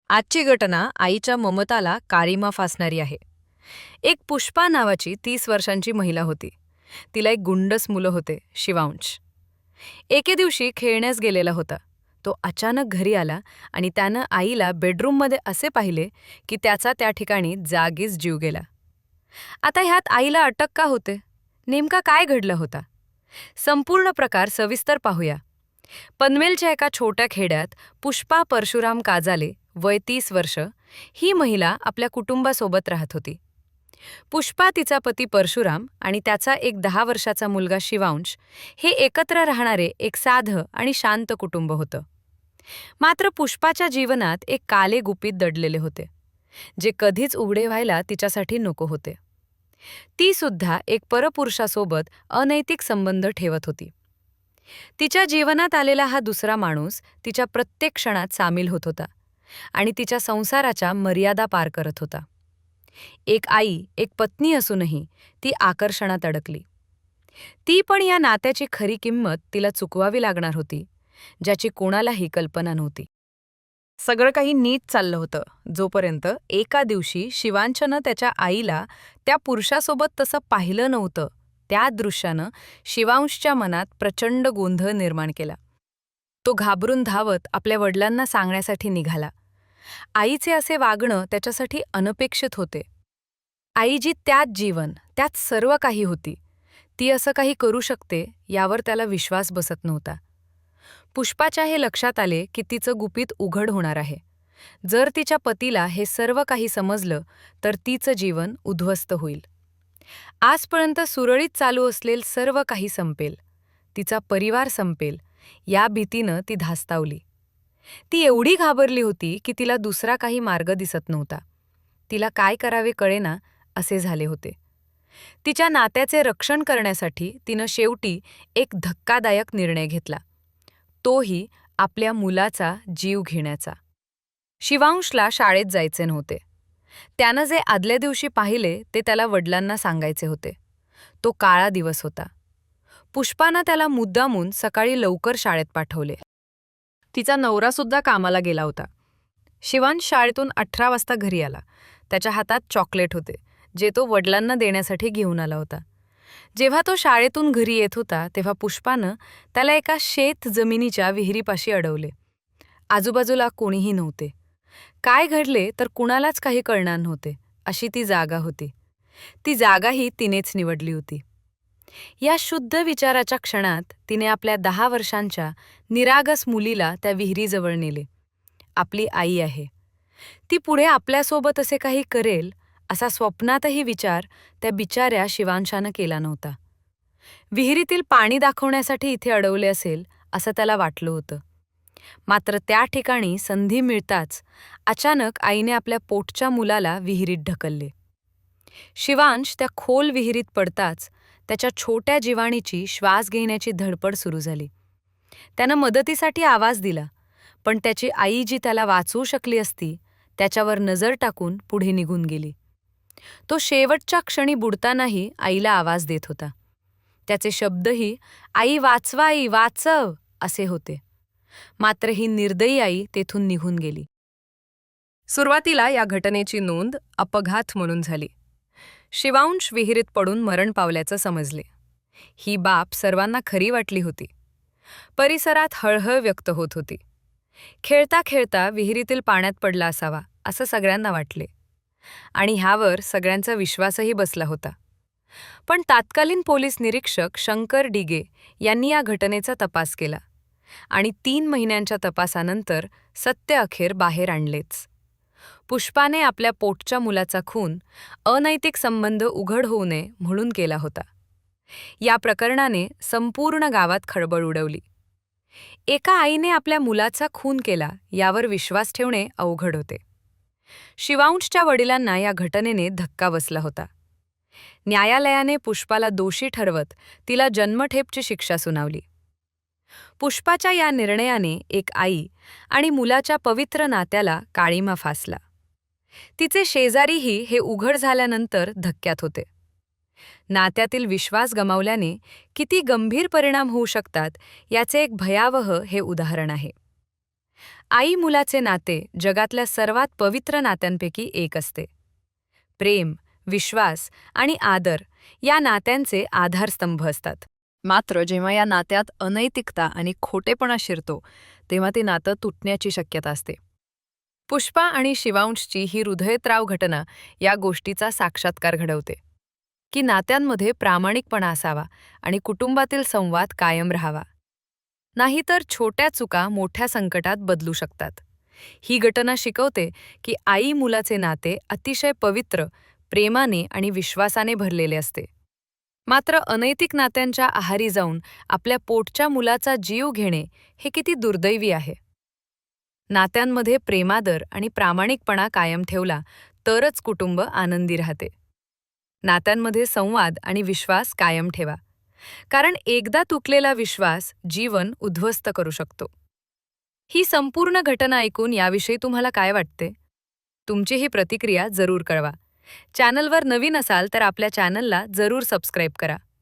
आजची घटना आईच्या ममताला काळिमा फासणारी आहे. एक पुष्पा नावाची 30 वर्षांची महिला होती. तिला एक गुंडस मुलं होते, शिवांश. एके दिवशी खेळण्यास गेलेला होता. तो अचानक घरी आला आणि त्यानं आईला बेडरूममध्ये असे पाहिले की त्याचा त्या ठिकाणी जागीच जीव गेला. आता ह्यात आईला अटक का होते? नेमका काय घडलं होता? संपूर्ण प्रकार सविस्तर पाहूया. पनवेलच्या एका छोट्या खेड्यात पुष्पा परशुराम काजाले, वय 30 वर्ष, ही महिला आपल्या कुटुंबासोबत राहत होती. पुष्पा, तिचा पती परशुराम आणि त्याचा एक 10 वर्षाचा मुलगा शिवांश हे एकत्र राहणारे एक साधं आणि शांत कुटुंब होतं. मात्र पुष्पाच्या जीवनात एक काले गुपित दडलेले होते, जे कधीच उघडे व्हायला तिच्यासाठी नको होते. ती सुद्धा एक परपुरुषासोबत अनैतिक संबंध ठेवत होती. तिच्या जीवनात आलेला हा दुसरा माणूस तिच्या प्रत्येक क्षणात सामील होत होता आणि तिच्या संसाराच्या मर्यादा पार करत होता. एक आई, एक पत्नी असूनही ती आकर्षणात अडकली. ती पण या नात्याची खरी किंमत तिला चुकवावी लागणार होती, ज्याची कोणालाही कल्पना नव्हती. सगळं काही नीट चाललं होतं, जोपर्यंत एका दिवशी शिवांशनं त्याच्या आईला त्या पुरुषासोबत तसं पाहिलं नव्हतं. त्या दृश्यानं शिवांशच्या मनात प्रचंड गोंधळ निर्माण केला. तो घाबरून धावत आपल्या वडिलांना सांगण्यासाठी निघाला. आईचे असे वागणं त्याच्यासाठी अनपेक्षित होते. आई जी त्यात जीवन, त्यात सर्व काही होती, ती असं काही करू शकते यावर त्याला विश्वास बसत नव्हता. पुष्पाच्या हे लक्षात आले की तिचं गुपित उघड होणार आहे. जर तिच्या पतीला हे सर्व काही समजलं तर तिचं जीवन उद्ध्वस्त होईल. आजपर्यंत सुरळीत चालू असलेलं सर्व काही संपेल, तिचा परिवार संपेल, या भीतीनं ती धास्तावली. ती एवढी घाबरली होती की तिला दुसरा काही मार्ग दिसत नव्हता. तिला काय करावे कळेना असे झाले होते. तिच्या नात्याचे रक्षण करण्यासाठी तिनं शेवटी एक धक्कादायक निर्णय घेतला, तोही आपल्या मुलाचा जीव घेण्याचा. शिवांशला शाळेत जायचे नव्हते. त्यानं जे आदल्या दिवशी पाहिले ते त्याला वडिलांना सांगायचे होते. तो काळा दिवस होता. पुष्पानं त्याला मुद्दामून सकाळी लवकर शाळेत पाठवले. तिचा नवरासुद्धा कामाला गेला होता. शिवांश शाळेतून 18 वाजता घरी आला. त्याच्या हातात चॉकलेट होते, जे तो वडिलांना देण्यासाठी घेऊन आला होता. जेव्हा तो शाळेतून घरी येत होता तेव्हा पुष्पानं त्याला एका शेत जमिनीच्या विहिरीपाशी अडवले. आजूबाजूला कोणीही नव्हते. काय घडले तर कुणालाच काही कळणार नव्हते, अशी ती जागा होती. ती जागाही तिनेच निवडली होती. या शुद्ध विचाराच्या क्षणात तिने आपल्या 10 वर्षांच्या निरागस मुलीला त्या विहिरीजवळ नेले. आपली आई आहे, ती पुढे आपल्यासोबत असे काही करेल असा स्वप्नातही विचार त्या बिचाऱ्या शिवांशानं केला नव्हता. विहिरीतील पाणी दाखवण्यासाठी इथे अडवले असेल असं त्याला वाटलं होतं. मात्र त्या ठिकाणी संधी मिळताच अचानक आईने आपल्या पोटच्या मुलाला विहिरीत ढकलले. शिवांश त्या खोल विहिरीत पडताच त्याच्या छोट्या जिवाणीची श्वास घेण्याची धडपड सुरू झाली. त्यानं मदतीसाठी आवाज दिला, पण त्याची आई जी त्याला वाचवू शकली असती, त्याच्यावर नजर टाकून पुढे निघून गेली. तो शेवटच्या क्षणी बुडतानाही आईला आवाज देत होता. त्याचे शब्दही "आई वाचवा, आई वाचव" असे होते. मात्र ही निर्दयी आई तेथून निघून गेली. सुरुवातीला या घटनेची नोंद अपघात म्हणून झाली. शिवांश विहिरीत पडून मरण पावल्याचं समजले. ही बाब सर्वांना खरी वाटली होती. परिसरात हळहळ व्यक्त होत होती. खेळता खेळता विहिरीतील पाण्यात पडला असावा असं सगळ्यांना वाटले आणि ह्यावर सगळ्यांचा विश्वासही बसला होता. पण तत्कालीन पोलीस निरीक्षक शंकर डिगे यांनी या घटनेचा तपास केला आणि 3 महिन्यांच्या तपासानंतर सत्य अखेर बाहेर आणलेच. पुष्पाने आपल्या पोटच्या मुलाचा खून अनैतिक संबंध उघड होऊ नये म्हणून केला होता. या प्रकरणाने संपूर्ण गावात खळबळ उडवली. एका आईने आपल्या मुलाचा खून केला यावर विश्वास ठेवणे अवघड होते. शिवांशच्या वडिलांना या घटनेने धक्का बसला होता. न्यायालयाने पुष्पाला दोषी ठरवत तिला जन्मठेपची शिक्षा सुनावली. पुष्पाच्या या निर्णयाने एक आई आणि मुलाच्या पवित्र नात्याला काळिमा फासला. तिचे शेजारीही हे उघड झाल्यानंतर धक्क्यात होते. नात्यातील विश्वास गमावल्याने किती गंभीर परिणाम होऊ शकतात याचे एक भयावह हे उदाहरण आहे. आई मुलाचे नाते जगातल्या सर्वात पवित्र नात्यांपैकी एक असते. प्रेम, विश्वास आणि आदर या नात्यांचे आधारस्तंभ असतात. मात्र जेव्हा या नात्यात अनैतिकता आणि खोटेपणा शिरतो तेव्हा ते नातं तुटण्याची शक्यता असते. पुष्पा आणि शिवांशची ही हृदयद्राव घटना या गोष्टीचा साक्षात्कार घडवते की नात्यांमध्ये प्रामाणिकपणा असावा आणि कुटुंबातील संवाद कायम राहावा. नाहीतर छोट्या चुका मोठ्या संकटात बदलू शकतात. ही घटना शिकवते की आई मुलाचे नाते अतिशय पवित्र, प्रेमाने आणि विश्वासाने भरलेले असते. मात्र अनैतिक नात्यांच्या आहारी जाऊन आपल्या पोटच्या मुलाचा जीव घेणे हे किती दुर्दैवी आहे. नात्यांमध्ये प्रेमादर आणि प्रामाणिकपणा कायम ठेवला तरच कुटुंब आनंदी राहते. नात्यांमध्ये संवाद आणि विश्वास कायम ठेवा, कारण एकदा तुटलेला विश्वास जीवन उद्ध्वस्त करू शकतो. ही संपूर्ण घटना ऐकून याविषयी तुम्हाला काय वाटते? तुमची ही प्रतिक्रिया जरूर कळवा. चॅनलवर नवीन असाल तर आपल्या चॅनलला जरूर सबस्क्राईब करा.